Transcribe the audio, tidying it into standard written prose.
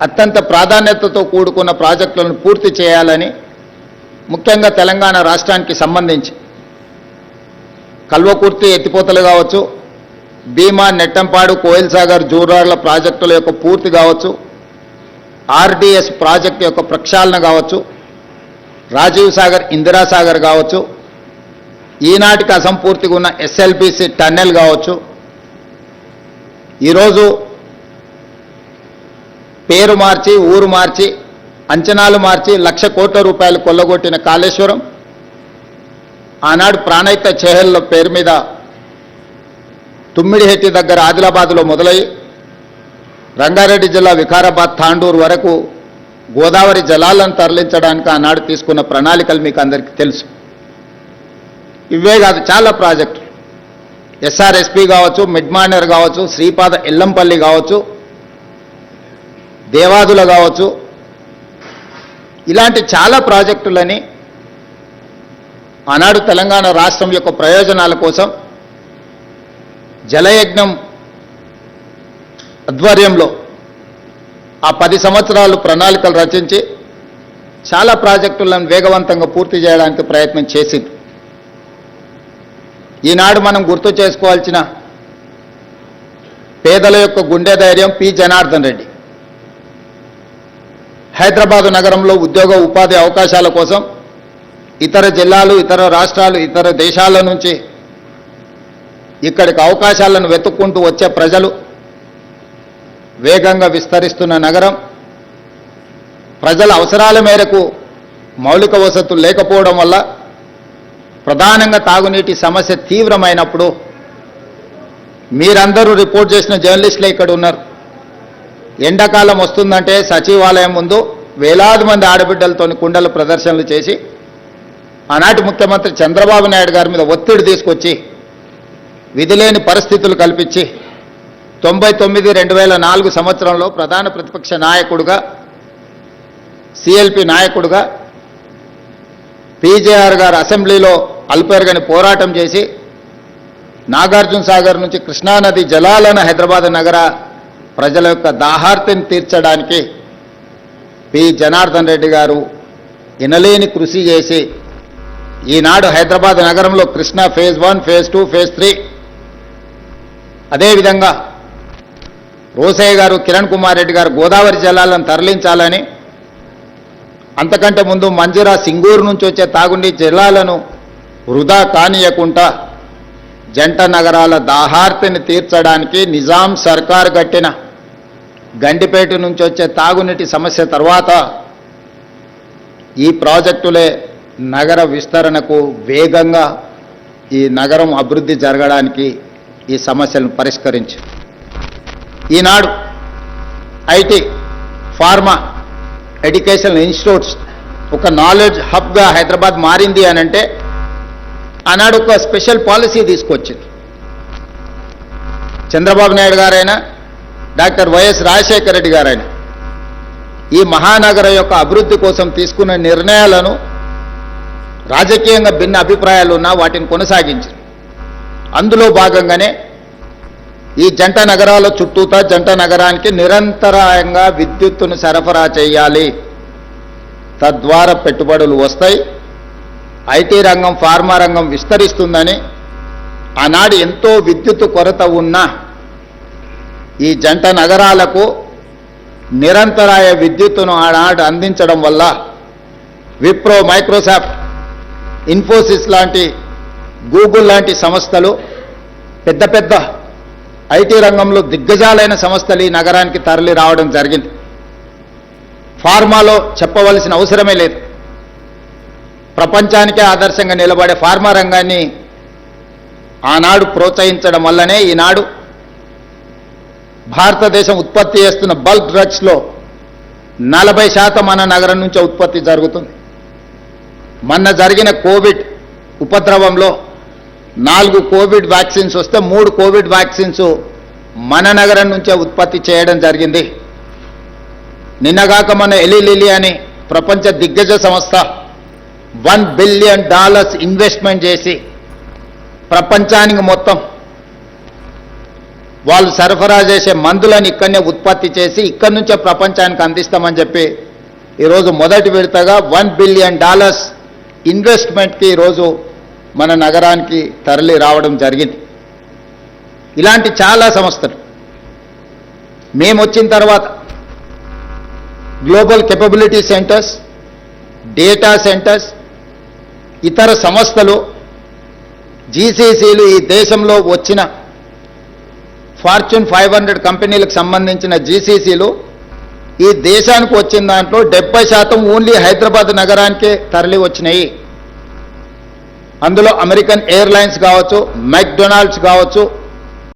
అత్యంత ప్రాధాన్యతతో కూడుకున్న ప్రాజెక్టులను పూర్తి చేయాలని ముఖ్యంగా తెలంగాణ రాష్ట్రానికి సంబంధించి కల్వకుర్తి ఎత్తిపోతలు కావచ్చు, భీమా, నెట్టంపాడు, కోయిల్ సాగర్, జూరార్ల ప్రాజెక్టుల యొక్క పూర్తి కావచ్చు, ఆర్డీఎస్ ప్రాజెక్టు యొక్క ప్రక్షాళన కావచ్చు, రాజీవ్ సాగర్, ఇందిరాసాగర్ కావచ్చు, ఈనాటికి అసంపూర్తిగా ఉన్న ఎస్ఎల్బీసీ టన్నెల్ కావచ్చు, ఈరోజు పేరు మార్చి, ఊరు మార్చి, అంచనాలు మార్చి 1,00,000 కోట్ల రూపాయలు కొల్లగొట్టిన కాళేశ్వరం, ఆనాడు ప్రాణహిత చేహెళ్ల పేరు మీద తుమ్మిడిహెట్టి దగ్గర ఆదిలాబాద్లో మొదలయ్యి రంగారెడ్డి జిల్లా వికారాబాద్, తాండూరు వరకు గోదావరి జలాలను తరలించడానికి ఆనాడు తీసుకున్న ప్రణాళికలు మీకు అందరికీ తెలుసు. ఇవే కాదు, చాలా ప్రాజెక్టులు, ఎస్ఆర్ఎస్పి కావచ్చు, మిడ్మానర్ కావచ్చు, శ్రీపాద ఎల్లంపల్లి కావచ్చు, దేవాదుల కావచ్చు, ఇలాంటి చాలా ప్రాజెక్టులని ఆనాడు తెలంగాణ రాష్ట్రం యొక్క ప్రయోజనాల కోసం జలయజ్ఞం ఆధ్వర్యంలో ఆ 10 సంవత్సరాలు ప్రణాళికలు రచించి చాలా ప్రాజెక్టులను వేగవంతంగా పూర్తి చేయడానికి ప్రయత్నం చేసింది. ఈనాడు మనం గుర్తు చేసుకోవాల్సిన పేదల యొక్క గుండె ధైర్యం పి. జనార్దన్ రెడ్డి. హైదరాబాదు నగరంలో ఉద్యోగ ఉపాధి అవకాశాల కోసం ఇతర జిల్లాలు, ఇతర రాష్ట్రాలు, ఇతర దేశాల నుంచి ఇక్కడికి అవకాశాలను వెతుక్కుంటూ వచ్చే ప్రజలు, వేగంగా విస్తరిస్తున్న నగరం, ప్రజల అవసరాల మేరకు మౌలిక వసతులు లేకపోవడం వల్ల ప్రధానంగా తాగునీటి సమస్య తీవ్రమైనప్పుడు మీరందరూ రిపోర్ట్ చేసిన జర్నలిస్టులే ఇక్కడ ఉన్నారు. ఎండాకాలం వస్తుందంటే సచివాలయం ముందు వేలాది మంది ఆడబిడ్డలతో కుండల ప్రదర్శనలు చేసి ఆనాటి ముఖ్యమంత్రి చంద్రబాబు నాయుడు గారి మీద ఒత్తిడి తీసుకొచ్చి విధిలేని పరిస్థితులు కల్పించి 99-2004 సంవత్సరంలో ప్రధాన ప్రతిపక్ష నాయకుడుగా, సిఎల్పి నాయకుడుగా పీజేఆర్ గారు అసెంబ్లీలో అల్పెరగని పోరాటం చేసి నాగార్జున సాగర్ నుంచి కృష్ణానది జలాలను హైదరాబాద్ నగర ప్రజల యొక్క దాహార్తిని తీర్చడానికి పి. జనార్దన్ రెడ్డి గారు ఎనలేని కృషి చేసి ఈనాడు హైదరాబాద్ నగరంలో కృష్ణా ఫేజ్ 1, ఫేజ్ 2, ఫేజ్ 3, అదేవిధంగా రోసయ్య గారు, కిరణ్ కుమార్ రెడ్డి గారు గోదావరి జలాలను తరలించాలని, అంతకంటే ముందు మంజీరా, సింగూరు నుంచి వచ్చే తాగునీటి జలాలను వృధా కానియకుండా జంట నగరాల దాహార్తిని తీర్చడానికి నిజాం సర్కార్ కట్టిన గండిపేట నుంచి వచ్చే తాగునీటి సమస్య తర్వాత ఈ ప్రాజెక్టులే నగర విస్తరణకు, వేగంగా ఈ నగరం అభివృద్ధి జరగడానికి ఈ సమస్యలను పరిష్కరించి ఈనాడు ఐటీ, ఫార్మా, ఎడ్యుకేషనల్ ఇన్స్టిట్యూట్స్ ఒక నాలెడ్జ్ హబ్గా హైదరాబాద్ మారింది అనంటే ఆనాడు ఒక స్పెషల్ పాలసీ తీసుకొచ్చింది. చంద్రబాబు నాయుడు గారైనా, డాక్టర్ వైఎస్ రాజశేఖర రెడ్డి గారైనా ఈ మహానగర యొక్క అభివృద్ధి కోసం తీసుకున్న నిర్ణయాలను రాజకీయంగా భిన్న అభిప్రాయాలు ఉన్నా వాటిని కొనసాగించారు. అందులో భాగంగానే ఈ జంట నగరాల చుట్టూతా జంట నగరానికి నిరంతరాయంగా విద్యుత్తును సరఫరా చేయాలి, తద్వారా పెట్టుబడులు వస్తాయి, ఐటీ రంగం, ఫార్మా రంగం విస్తరిస్తుందని ఆనాడు ఎంతో విద్యుత్తు కొరత ఉన్న ఈ జంట నగరాలకు నిరంతరాయ విద్యుత్తును ఆనాడు అందించడం వల్ల విప్రో, మైక్రోసాఫ్ట్, ఇన్ఫోసిస్ లాంటి, గూగుల్ లాంటి సంస్థలు, పెద్ద పెద్ద ఐటీ రంగంలో దిగ్గజాలైన సంస్థలు ఈ నగరానికి తరలి రావడం జరిగింది. ఫార్మాలో చెప్పవలసిన అవసరమే లేదు. ప్రపంచానికే ఆదర్శంగా నిలబడే ఫార్మా రంగాన్ని ఆనాడు ప్రోత్సహించడం వల్లనే ఈనాడు భారతదేశం ఉత్పత్తి చేస్తున్న బల్క్ డ్రగ్స్లో 40% మన నగరం నుంచే ఉత్పత్తి జరుగుతుంది. మొన్న జరిగిన కోవిడ్ ఉపద్రవంలో 4 కోవిడ్ వ్యాక్సిన్స్ వస్తే 3 కోవిడ్ వ్యాక్సిన్స్ మన నగరం నుంచే ఉత్పత్తి చేయడం జరిగింది. నిన్నగాక మన ఎలిలిలి అని ప్రపంచ దిగ్గజ సంస్థ $1 బిలియన్ ఇన్వెస్ట్మెంట్ చేసి ప్రపంచానికి మొత్తం వాళ్ళు సరఫరా చేసే మందులను ఇక్కడనే ఉత్పత్తి చేసి ఇక్కడి నుంచే ప్రపంచానికి అందిస్తామని చెప్పి ఈరోజు మొదటి విడతగా $1 బిలియన్ ఇన్వెస్ట్మెంట్కి ఈరోజు మన నగరానికి తరలి రావడం జరిగింది. ఇలాంటి చాలా సంస్థలు మేము వచ్చిన తర్వాత global capability centres, data centres, ఇతర సంస్థలు, జీసీసీలు, ఈ దేశంలో వచ్చిన ఫార్చ్యూన్ 500 కంపెనీలకు సంబంధించిన జీసీసీలు ఈ దేశానికి వచ్చిన దాంట్లో 70% ఓన్లీ హైదరాబాద్ నగరానికే తరలి వచ్చినాయి. అందులో అమెరికన్ ఎయిర్లైన్స్ కావచ్చు, మెక్డొనాల్డ్స్ కావచ్చు,